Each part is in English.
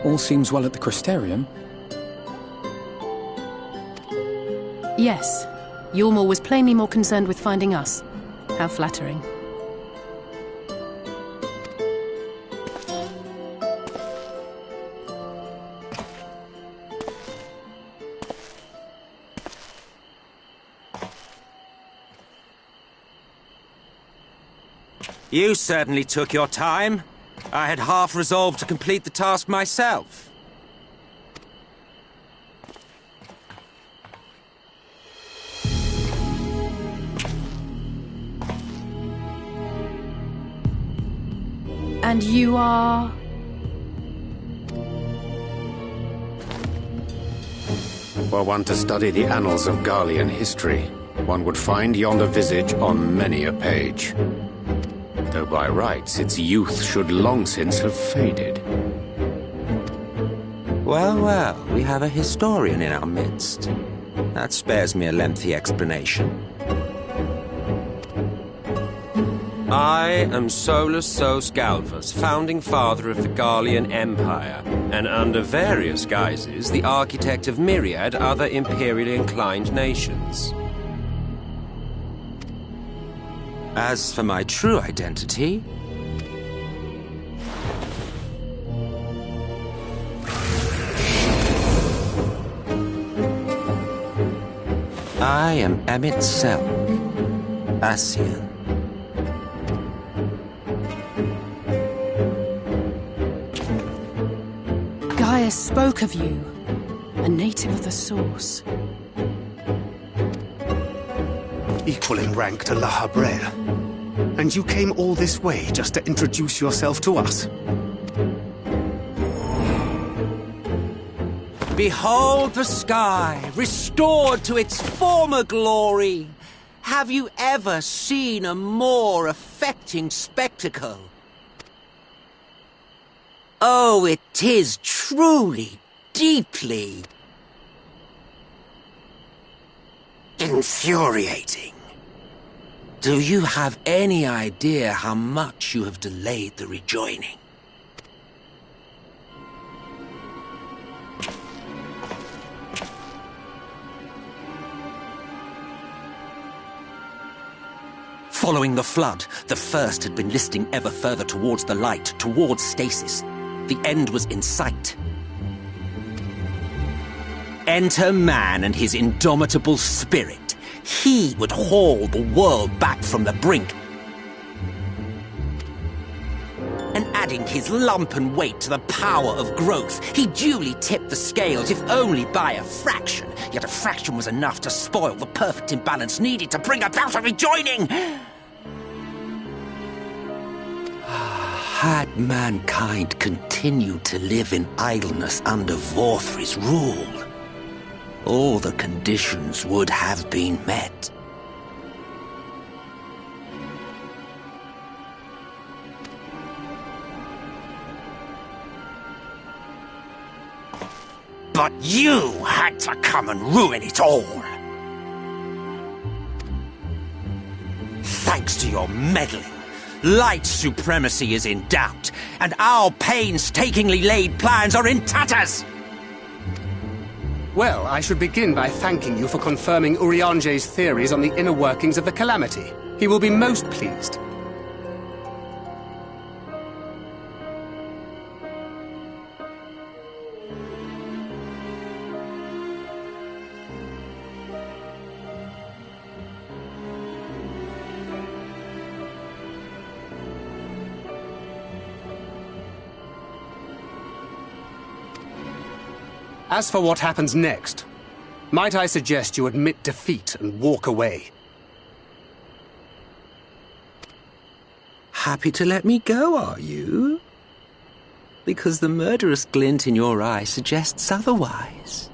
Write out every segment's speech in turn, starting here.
All seems well at the Crystarium. Yes. Ylmor was plainly more concerned with finding us. How flattering. You certainly took your time. I had half resolved to complete the task myself. And you are... Were one to study the annals of Garlean history, one would find yonder visage on many a page. Though by rights its youth should long since have faded. Well, well, we have a historian in our midst. That spares me a lengthy explanation. I am Solus Sos Galvus, founding father of the Garlean Empire, and under various guises, the architect of myriad other imperially inclined nations. As for my true identity... I am Emmett Selk, Ascian. Gaius spoke of you, a native of the Source. Equal in rank to La Habrel. And you came all this way just to introduce yourself to us? Behold the sky, restored to its former glory. Have you ever seen a more affecting spectacle? Oh, it is truly, deeply... infuriating. Do you have any idea how much you have delayed the rejoining? Following the flood, the First had been listing ever further towards the light, towards stasis. The end was in sight. Enter man and his indomitable spirit. He would haul the world back from the brink. And adding his lumpen weight to the power of growth, he duly tipped the scales, if only by a fraction. Yet a fraction was enough to spoil the perfect imbalance needed to bring about a rejoining. Had mankind continued to live in idleness under Vorthri's rule, all the conditions would have been met. But you had to come and ruin it all. Thanks to your meddling, light supremacy is in doubt, and our painstakingly laid plans are in tatters! Well, I should begin by thanking you for confirming Urianger's theories on the inner workings of the Calamity. He will be most pleased. As for what happens next, might I suggest you admit defeat and walk away? Happy to let me go, are you? Because the murderous glint in your eye suggests otherwise.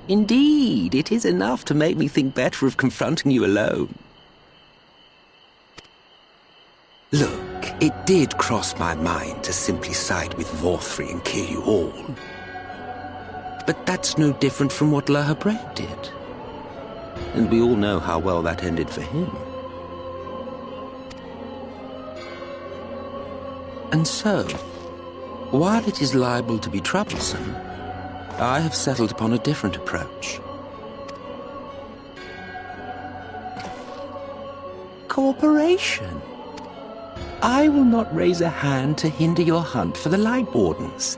Indeed, it is enough to make me think better of confronting you alone. Look, it did cross my mind to simply side with Vorthri and kill you all. But that's no different from what La Habrel did. And we all know how well that ended for him. And so, While it is liable to be troublesome, I have settled upon a different approach. Cooperation. I will not raise a hand to hinder your hunt for the Light Wardens.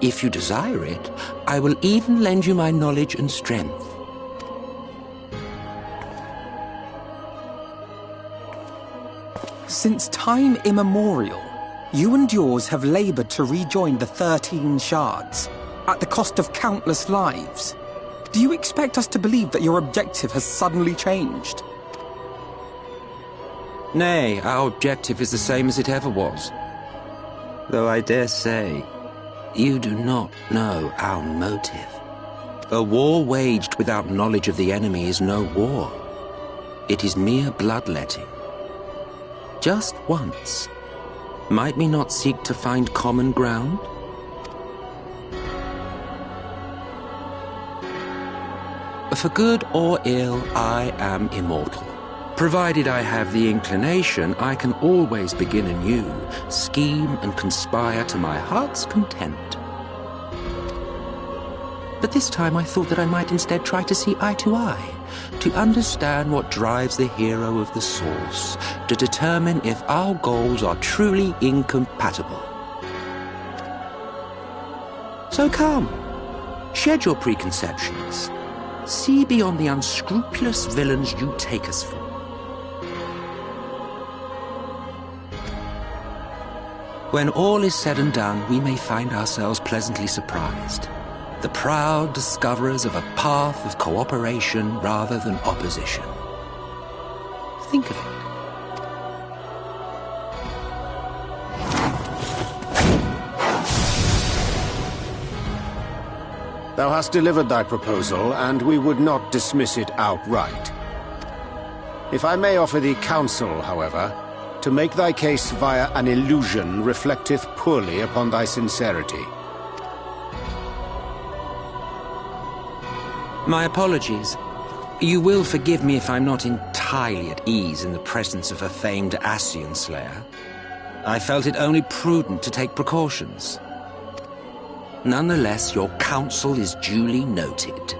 If you desire it, I will even lend you my knowledge and strength. Since time immemorial, you and yours have labored to rejoin the 13 shards, at the cost of countless lives. Do you expect us to believe that your objective has suddenly changed? Nay, our objective is the same as it ever was. Though I dare say, you do not know our motive. A war waged without knowledge of the enemy is no war. It is mere bloodletting. Just once, might we not seek to find common ground? For good or ill, I am immortal. Provided I have the inclination, I can always begin anew, scheme and conspire to my heart's content. But this time I thought that I might instead try to see eye to eye, to understand what drives the hero of the source, to determine if our goals are truly incompatible. So come, shed your preconceptions. See beyond the unscrupulous villains you take us for. When all is said and done, we may find ourselves pleasantly surprised. The proud discoverers of a path of cooperation rather than opposition. Think of it. Thou hast delivered thy proposal, and we would not dismiss it outright. If I may offer thee counsel, however, to make thy case via an illusion reflecteth poorly upon thy sincerity. My apologies. You will forgive me if I'm not entirely at ease in the presence of a famed Ascian slayer. I felt it only prudent to take precautions. Nonetheless, your counsel is duly noted.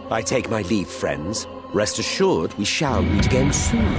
I take my leave, friends. Rest assured, we shall meet again soon.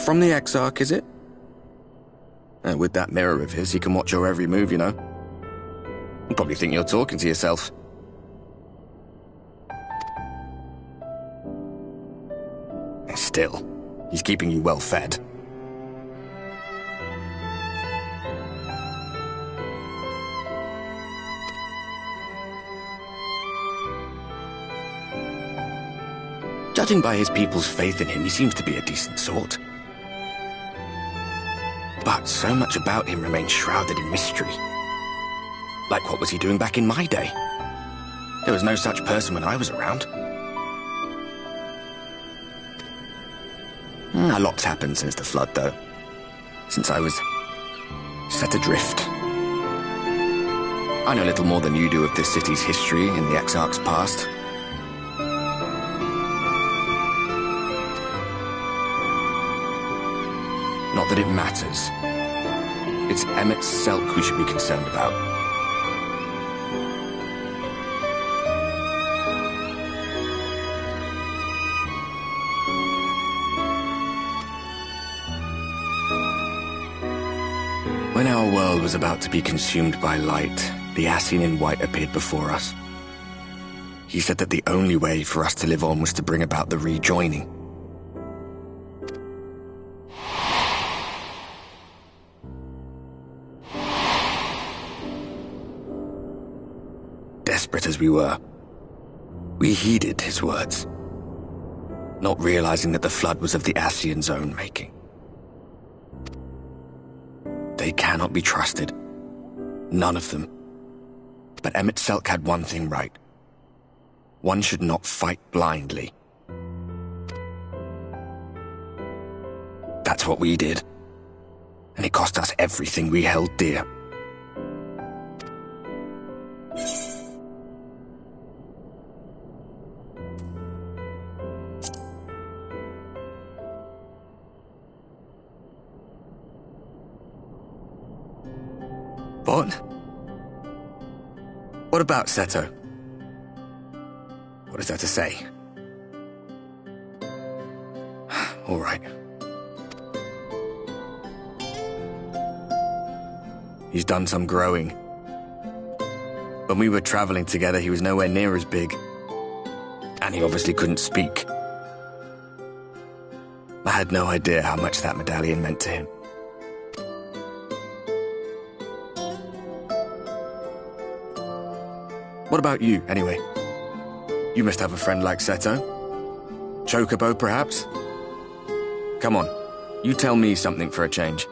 From the Exarch, is it? With that mirror of his, he can watch your every move, you know. You'll probably think you're talking to yourself. Still, he's keeping you well fed. Judging by his people's faith in him, he seems to be a decent sort. But so much about him remains shrouded in mystery. Like, what was he doing back in my day? There was no such person when I was around. A lot's happened since the flood, though. Since I was set adrift. I know little more than you do of this city's history in the Exarch's past. Not that it matters. It's Emmett's Selk we should be concerned about. When our world was about to be consumed by light, the Ascian in white appeared before us. He said that the only way for us to live on was to bring about the rejoining. Desperate as we were, we heeded his words, not realizing that the flood was of the Ascian's own making. They cannot be trusted. None of them. But Emmett Selk had one thing right. One should not fight blindly. That's what we did. And it cost us everything we held dear. What about Seto? What is there to say? All right. He's done some growing. When we were traveling together, he was nowhere near as big. And he obviously couldn't speak. I had no idea how much that medallion meant to him. What about you, anyway? You must have a friend like Seto. Chocobo, perhaps? Come on, you tell me something for a change.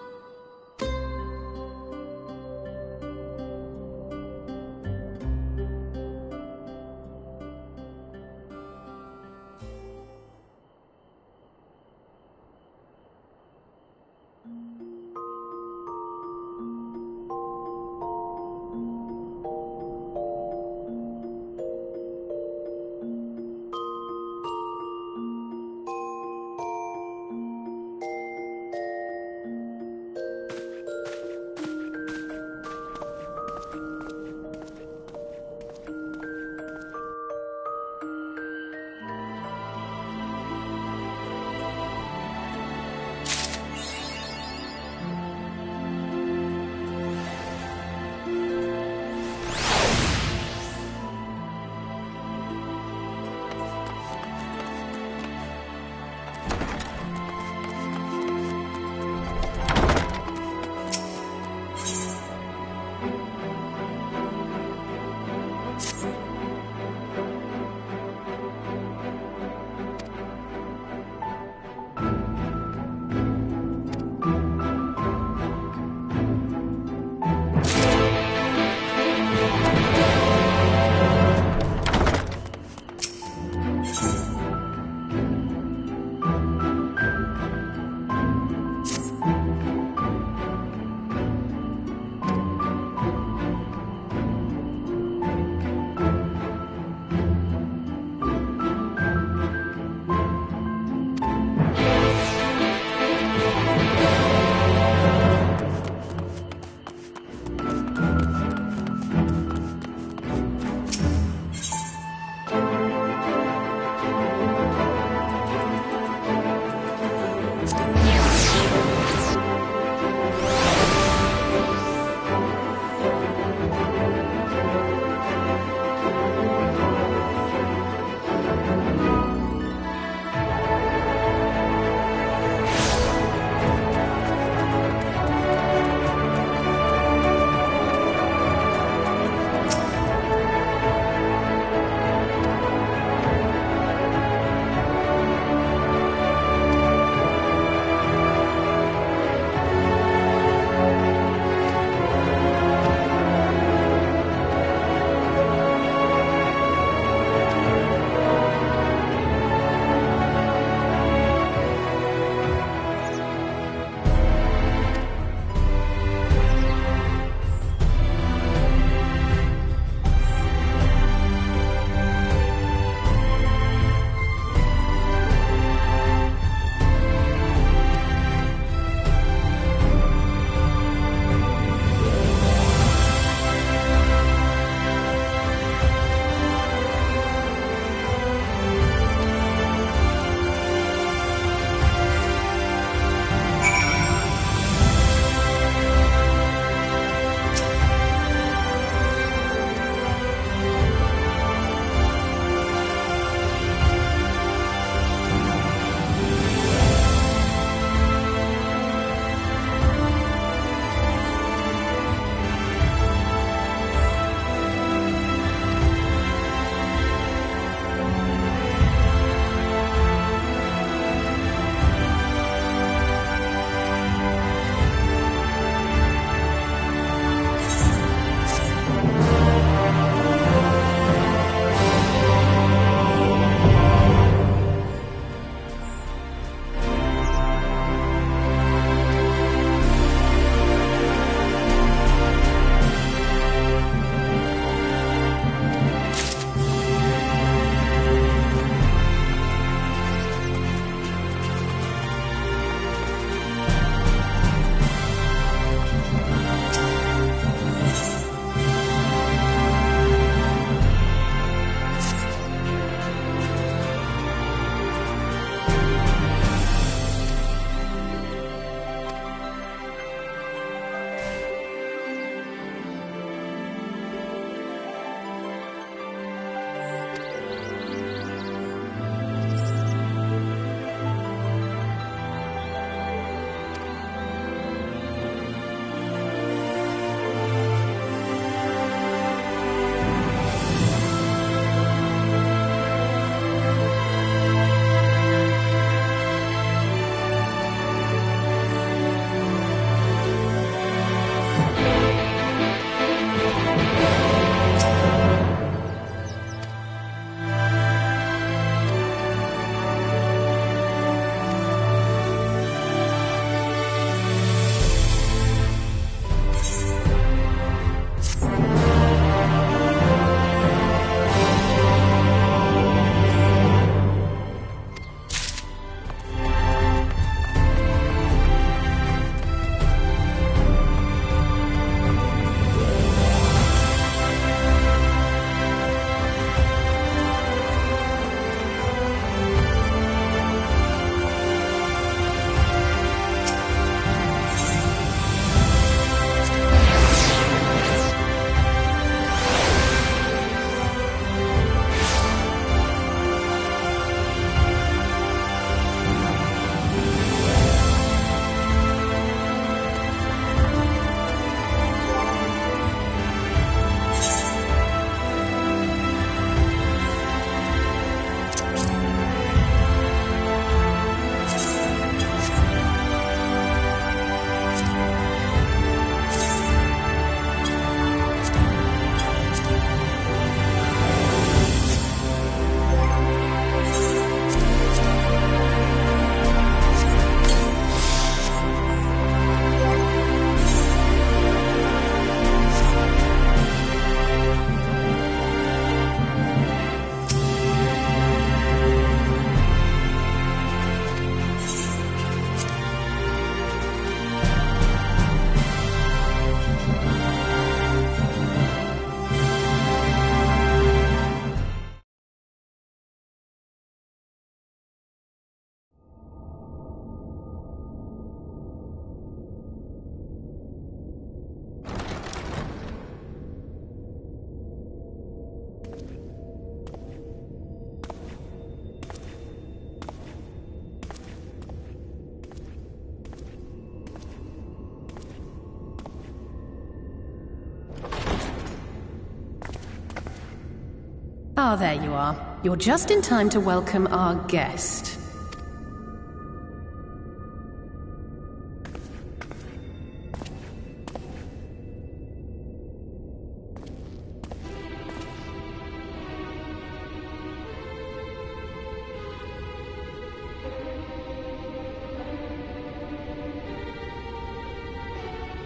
Ah, there you are. You're just in time to welcome our guest.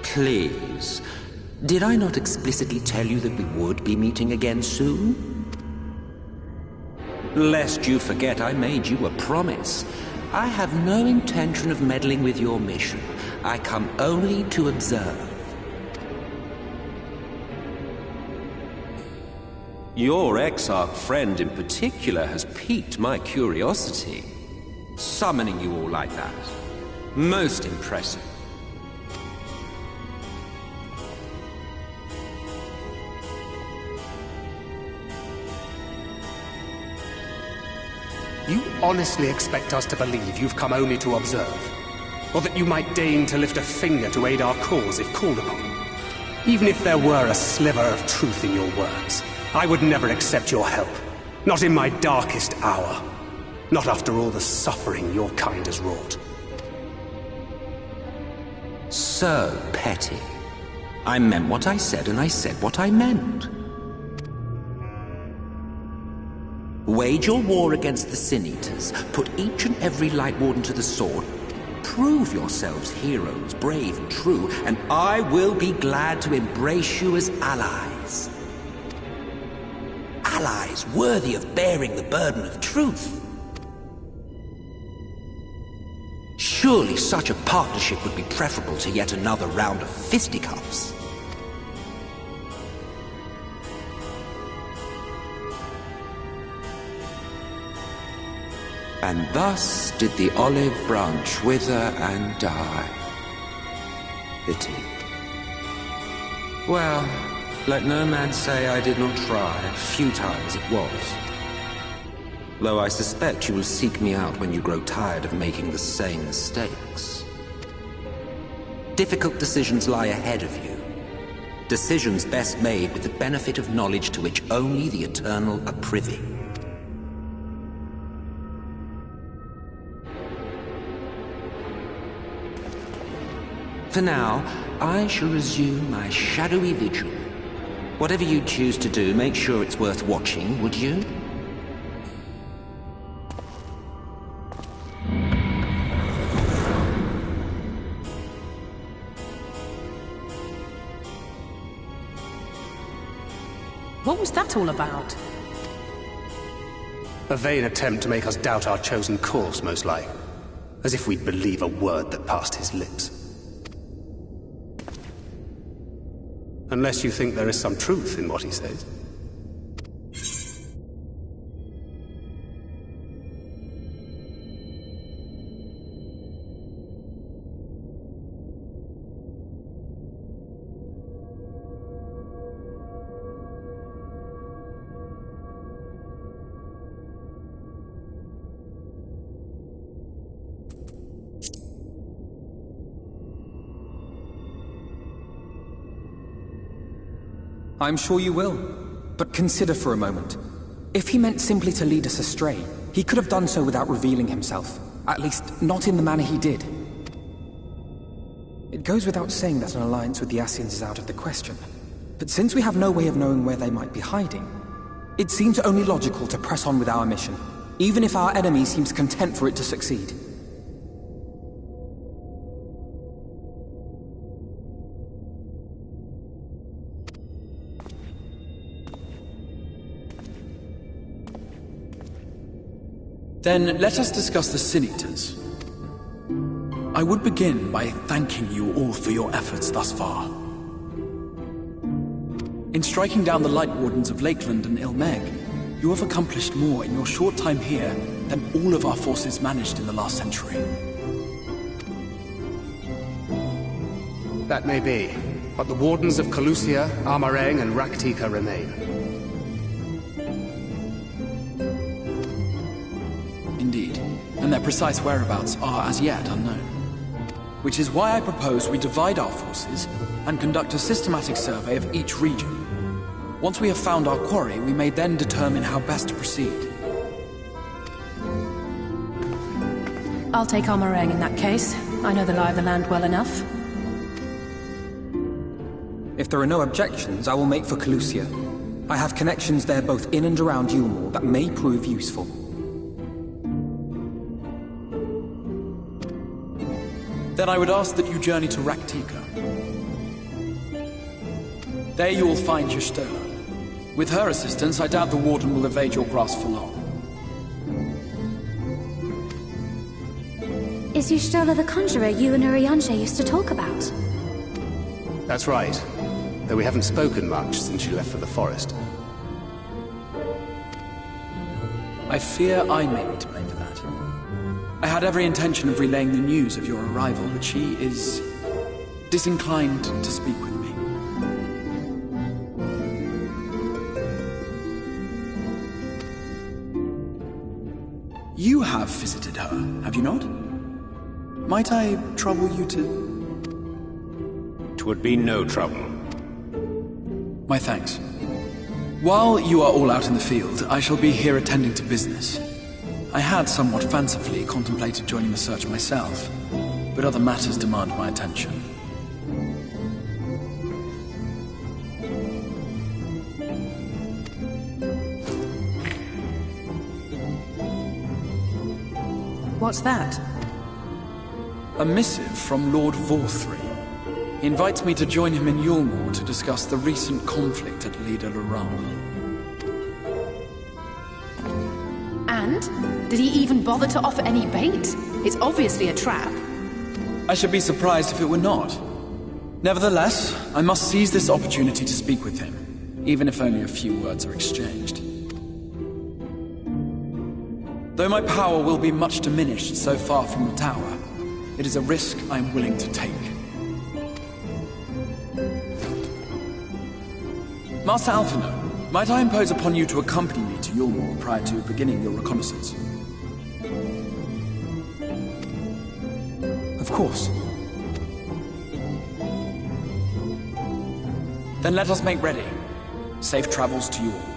Please, did I not explicitly tell you that we would be meeting again soon? Lest you forget, I made you a promise. I have no intention of meddling with your mission. I come only to observe. Your Exarch friend in particular has piqued my curiosity. Summoning you all like that. Most impressive. You honestly expect us to believe you've come only to observe? Or that you might deign to lift a finger to aid our cause if called upon? Even if there were a sliver of truth in your words, I would never accept your help. Not in my darkest hour. Not after all the suffering your kind has wrought. So petty. I meant what I said, and I said what I meant. Wage your war against the Sin Eaters, put each and every Light Warden to the sword, prove yourselves heroes, brave and true, and I will be glad to embrace you as allies. Allies worthy of bearing the burden of truth. Surely such a partnership would be preferable to yet another round of fisticuffs. And thus did the olive branch wither and die. Pity. Well, let no man say I did not try, futile as it was. Though I suspect you will seek me out when you grow tired of making the same mistakes. Difficult decisions lie ahead of you. Decisions best made with the benefit of knowledge to which only the Eternal are privy. For now, I shall resume my shadowy vigil. Whatever you choose to do, make sure it's worth watching, would you? What was that all about? A vain attempt to make us doubt our chosen course, most like. As if we'd believe a word that passed his lips. Unless you think there is some truth in what he says. I'm sure you will. But consider for a moment. If he meant simply to lead us astray, he could have done so without revealing himself. At least, not in the manner he did. It goes without saying that an alliance with the Ascians is out of the question. But since we have no way of knowing where they might be hiding, it seems only logical to press on with our mission, even if our enemy seems content for it to succeed. Then let us discuss the Sin Eaters. I would begin by thanking you all for your efforts thus far. In striking down the Light Wardens of Lakeland and Ilmeg, you have accomplished more in your short time here than all of our forces managed in the last century. That may be, but the Wardens of Calusia, Amareng, and Raktika remain. Indeed, and their precise whereabouts are as yet unknown. Which is why I propose we divide our forces and conduct a systematic survey of each region. Once we have found our quarry, we may then determine how best to proceed. I'll take our meringue in that case. I know the lie of the land well enough. If there are no objections, I will make for Calusia. I have connections there both in and around Yulmore that may prove useful. Then I would ask that you journey to Raktika. There you will find Y'shtola. With her assistance, I doubt the Warden will evade your grasp for long. Is Y'shtola the conjurer you and Urianger used to talk about? That's right. Though we haven't spoken much since you left for the forest. I fear I may be to blame for that. I had every intention of relaying the news of your arrival, but she is disinclined to speak with me. You have visited her, have you not? Might I trouble you to... 'Twould be no trouble. My thanks. While you are all out in the field, I shall be here attending to business. I had somewhat fancifully contemplated joining the search myself, but other matters demand my attention. What's that? A missive from Lord Vorthry. He invites me to join him in Yulmore to discuss the recent conflict at Lida Loran. And? Did he even bother to offer any bait? It's obviously a trap. I should be surprised if it were not. Nevertheless, I must seize this opportunity to speak with him, even if only a few words are exchanged. Though my power will be much diminished so far from the tower, it is a risk I am willing to take. Master Alphinaud, might I impose upon you to accompany me to Yulmore prior to beginning your reconnaissance? Of course. Then let us make ready. Safe travels to you all.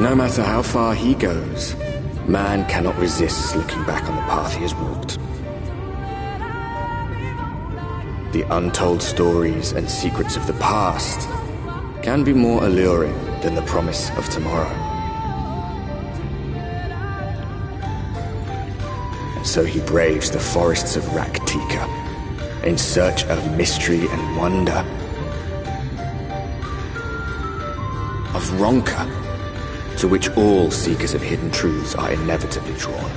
no matter how far he goes, man cannot resist looking back on the path he has walked. The untold stories and secrets of the past can be more alluring than the promise of tomorrow. And so he braves the forests of Raktika in search of mystery and wonder. Of Ronka, to which all seekers of hidden truths are inevitably drawn.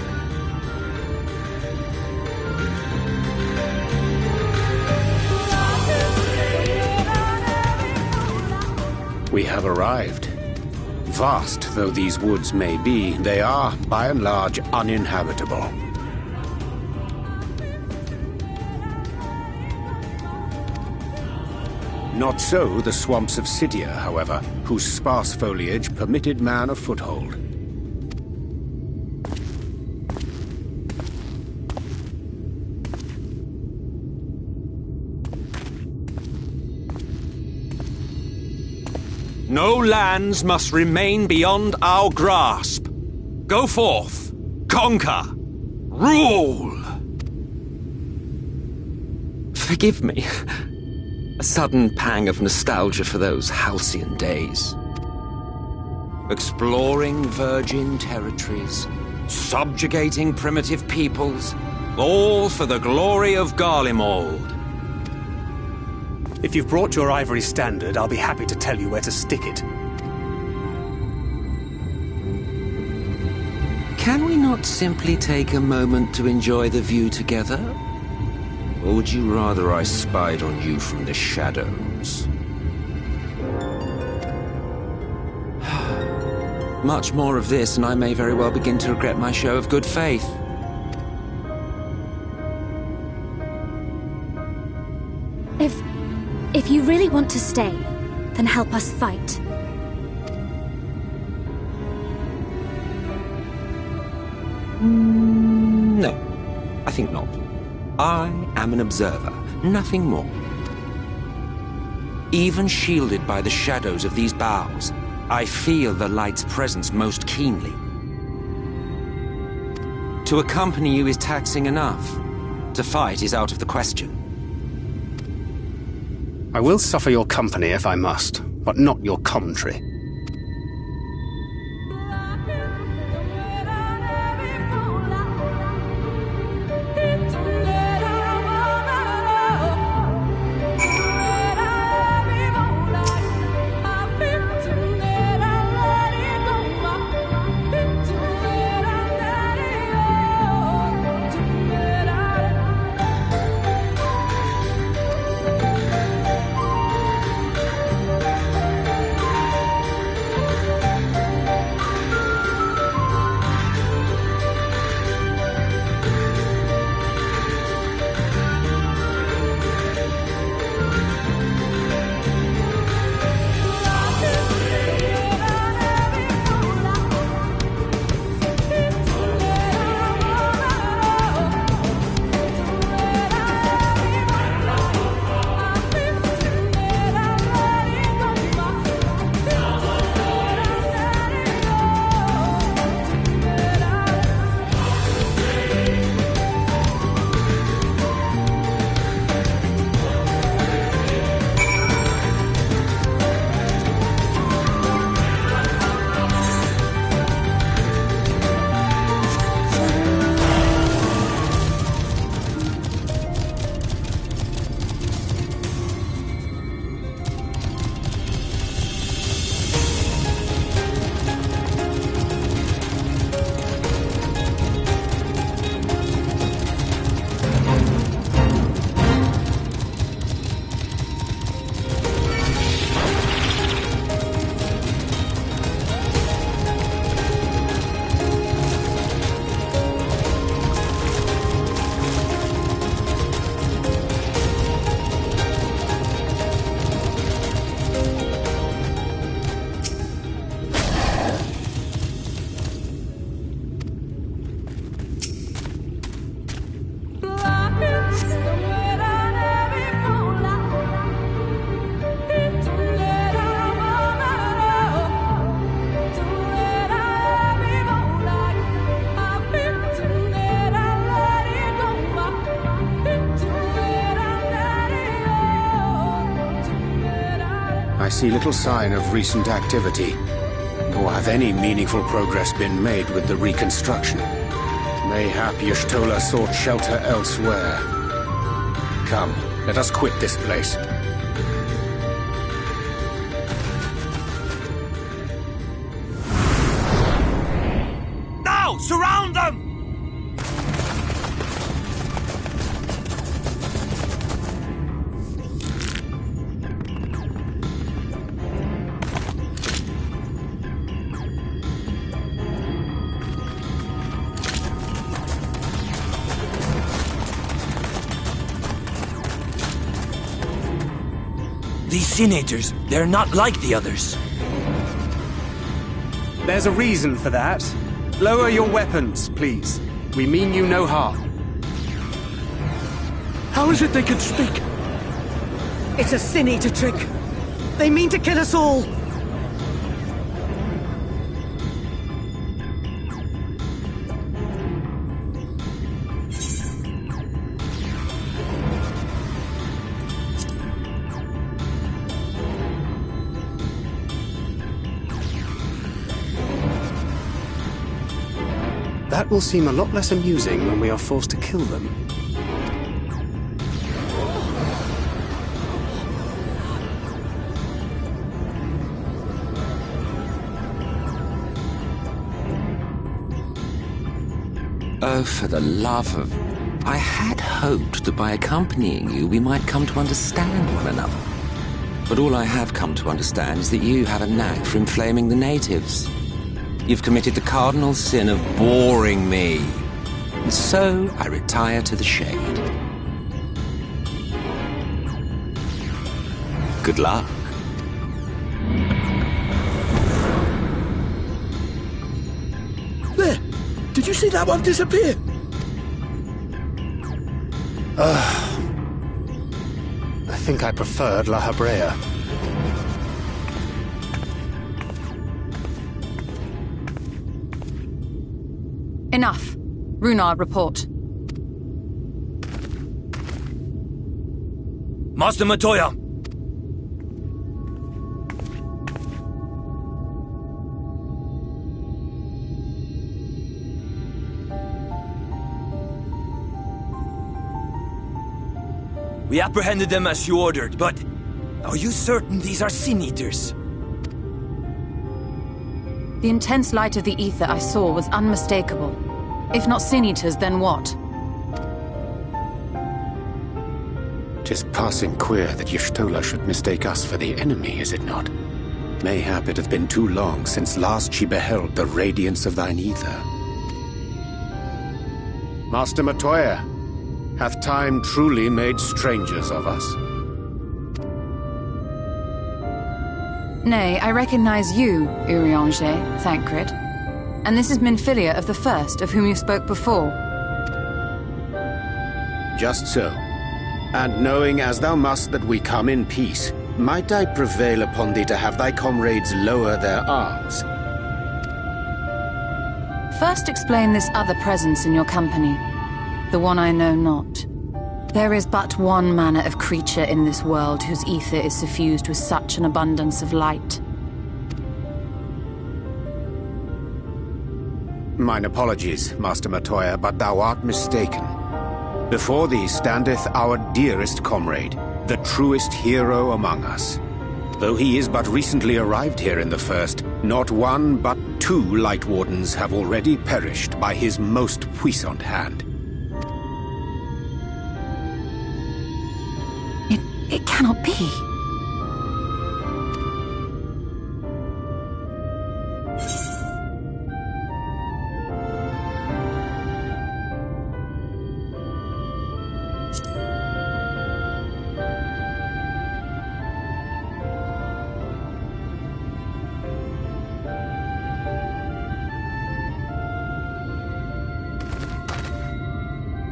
We have arrived. Vast though these woods may be, they are, by and large, uninhabitable. Not so the swamps of Cydia, however, whose sparse foliage permitted man a foothold. No lands must remain beyond our grasp. Go forth, conquer, rule! Forgive me. A sudden pang of nostalgia for those halcyon days. Exploring virgin territories, subjugating primitive peoples, all for the glory of Garlemald. If you've brought your ivory standard, I'll be happy to tell you where to stick it. Can we not simply take a moment to enjoy the view together? Or would you rather I spied on you from the shadows? Much more of this, and I may very well begin to regret my show of good faith. If you really want to stay, then help us fight. No, I think not. I am an observer, nothing more. Even shielded by the shadows of these boughs, I feel the light's presence most keenly. To accompany you is taxing enough. To fight is out of the question. I will suffer your company if I must, but not your commentary. see little sign of recent activity, nor have any meaningful progress been made with the reconstruction. Mayhap Y'shtola sought shelter elsewhere. Come, let us quit this place. Now! Surround them! These senators, they're not like the others. There's a reason for that. Lower your weapons, please. We mean you no harm. How is it they can speak? It's a sin-eater trick. They mean to kill us all. That will seem a lot less amusing when we are forced to kill them. Oh, for the love of... I had hoped that by accompanying you, we might come to understand one another. But all I have come to understand is that you have a knack for inflaming the natives. You've committed the cardinal sin of boring me. And so I retire to the shade. Good luck. There! Did you see that one disappear? I think I preferred La Habrea. Enough. Runar, report. Master Matoya! We apprehended them as you ordered, but are you certain these are sin-eaters? The intense light of the ether I saw was unmistakable. If not sin-eaters, then what? Tis passing queer that Y'shtola should mistake us for the enemy, is it not? Mayhap it hath been too long since last she beheld the radiance of thine ether. Master Matoya, hath time truly made strangers of us? Nay, I recognize you, Urianger, Thancred. And this is Minfilia of the First, of whom you spoke before. Just so. And knowing as thou must that we come in peace, might I prevail upon thee to have thy comrades lower their arms? First explain this other presence in your company, the one I know not. There is but one manner of creature in this world whose ether is suffused with such an abundance of light. Mine apologies, Master Matoya, but thou art mistaken. Before thee standeth our dearest comrade, the truest hero among us. Though he is but recently arrived here in the First, not one but two Light Wardens have already perished by his most puissant hand. It cannot be.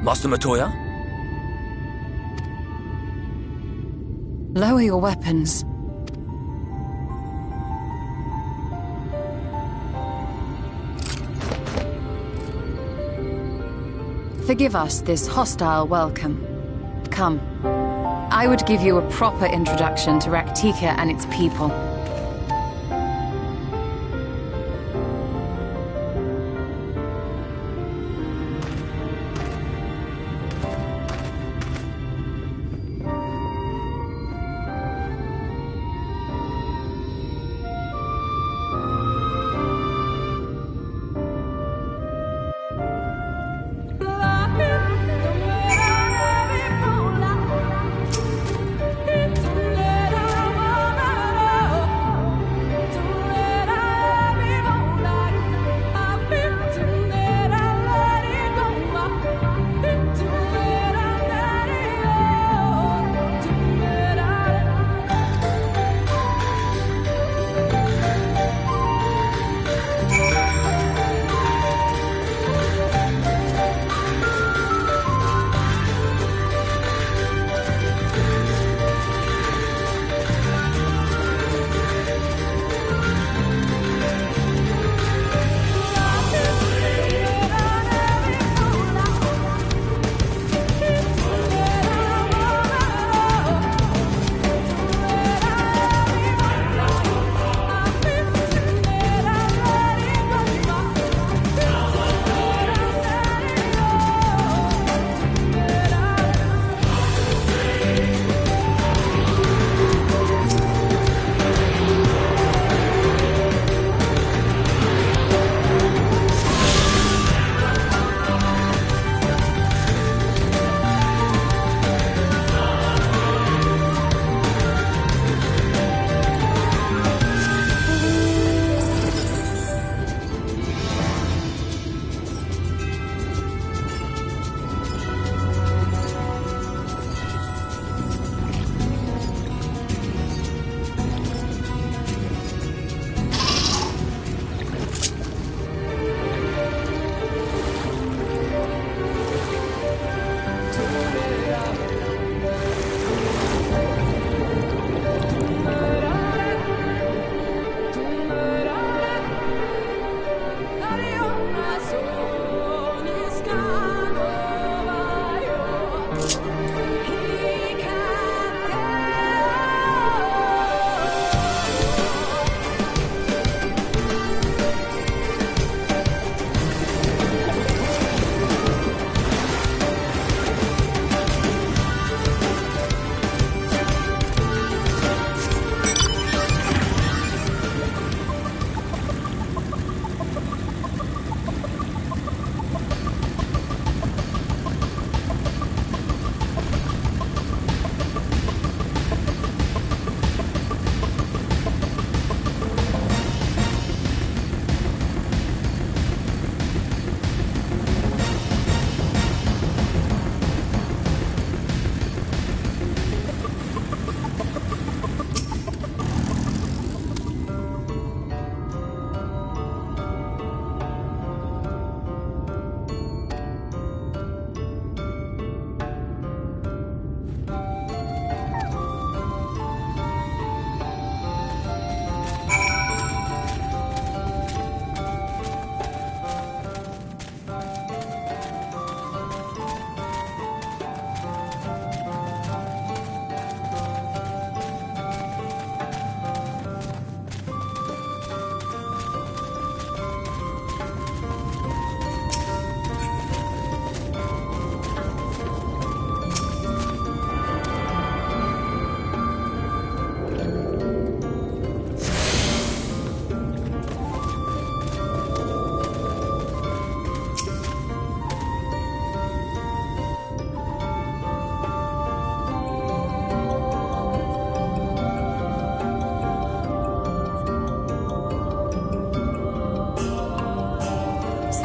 Master Matoya? Lower your weapons. Forgive us this hostile welcome. Come. I would give you a proper introduction to Raktika and its people.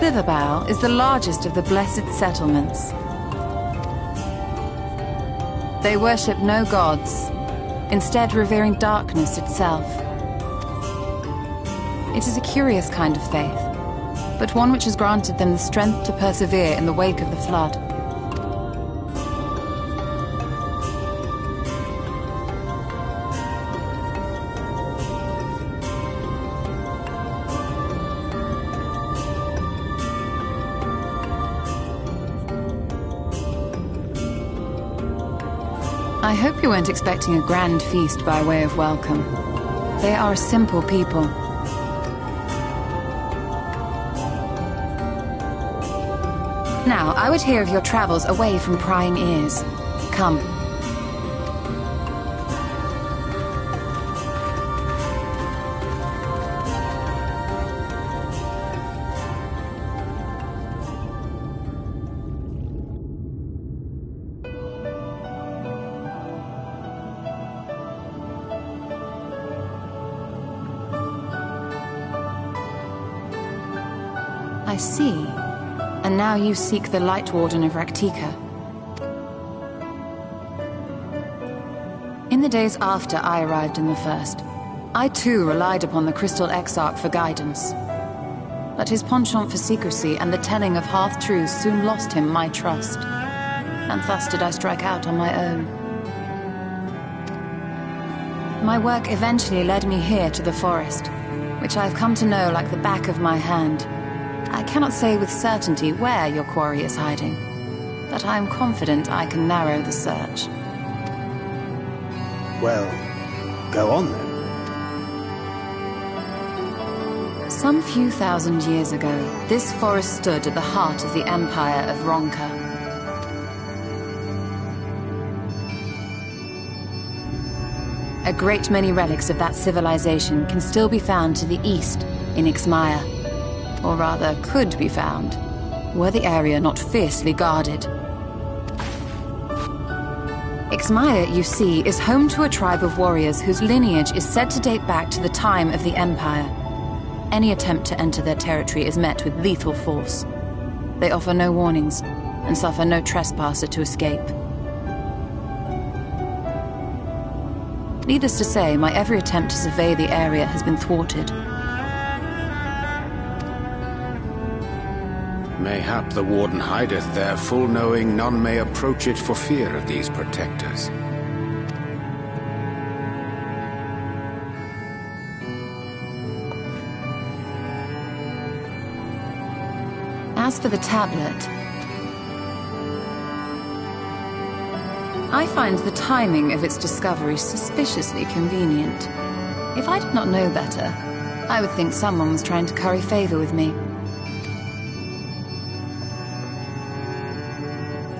Slitherbow is the largest of the blessed settlements. They worship no gods, instead revering darkness itself. It is a curious kind of faith, but one which has granted them the strength to persevere in the wake of the flood. I hope you weren't expecting a grand feast by way of welcome. They are a simple people. Now, I would hear of your travels away from prying ears. Come. I see. And now you seek the Light Warden of Raktika. In the days after I arrived in the First, I too relied upon the Crystal Exarch for guidance. But his penchant for secrecy and the telling of half-truths soon lost him my trust. And thus did I strike out on my own. My work eventually led me here to the forest, which I have come to know like the back of my hand. I cannot say with certainty where your quarry is hiding, but I am confident I can narrow the search. Well, go on then. Some few thousand years ago, this forest stood at the heart of the Empire of Ronka. A great many relics of that civilization can still be found to the east in Ixmaya. Or rather, could be found, were the area not fiercely guarded. Ixmaya, you see, is home to a tribe of warriors whose lineage is said to date back to the time of the Empire. Any attempt to enter their territory is met with lethal force. They offer no warnings, and suffer no trespasser to escape. Needless to say, my every attempt to survey the area has been thwarted. Mayhap the Warden hideth there, full knowing none may approach it for fear of these protectors. As for the tablet, I find the timing of its discovery suspiciously convenient. If I did not know better, I would think someone was trying to curry favor with me.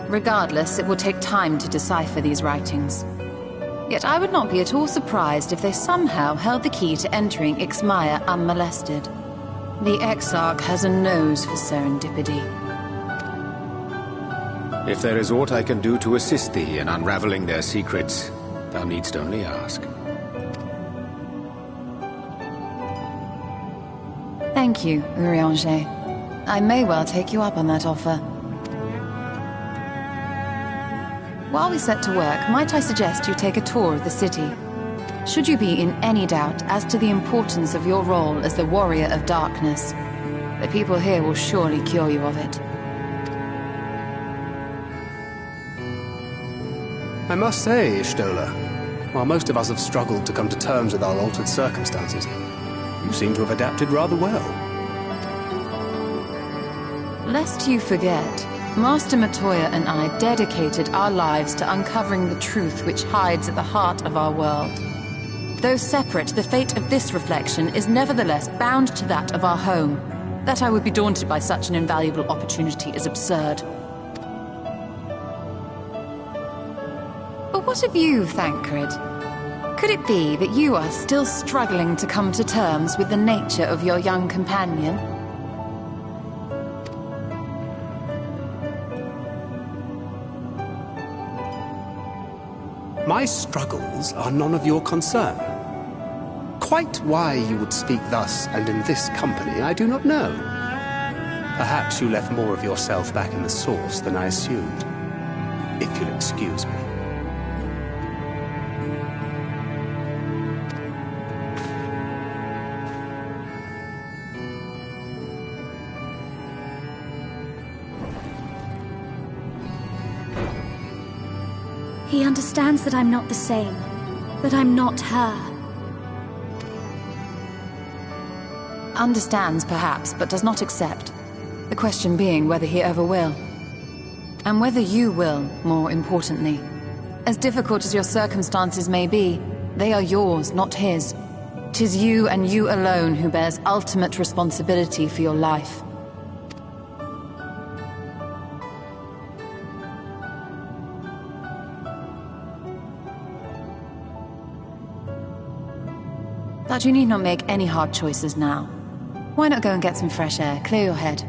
Regardless, it will take time to decipher these writings. Yet I would not be at all surprised if they somehow held the key to entering Ixmaya unmolested. The Exarch has a nose for serendipity. If there is aught I can do to assist thee in unraveling their secrets, thou needst only ask. Thank you, Urianger. I may well take you up on that offer. While we set to work, might I suggest you take a tour of the city? Should you be in any doubt as to the importance of your role as the Warrior of Darkness, the people here will surely cure you of it. I must say, Ishtola, while most of us have struggled to come to terms with our altered circumstances, you seem to have adapted rather well. Lest you forget, Master Matoya and I dedicated our lives to uncovering the truth which hides at the heart of our world. Though separate, the fate of this reflection is nevertheless bound to that of our home. That I would be daunted by such an invaluable opportunity is absurd. But what of you, Thancred? Could it be that you are still struggling to come to terms with the nature of your young companion? My struggles are none of your concern. Quite why you would speak thus and in this company, I do not know. Perhaps you left more of yourself back in the source than I assumed. If you'll excuse me. He understands that I'm not the same. That I'm not her. Understands, perhaps, but does not accept. The question being whether he ever will. And whether you will, more importantly. As difficult as your circumstances may be, they are yours, not his. 'Tis you and you alone who bears ultimate responsibility for your life. But you need not make any hard choices now. Why not go and get some fresh air, clear your head?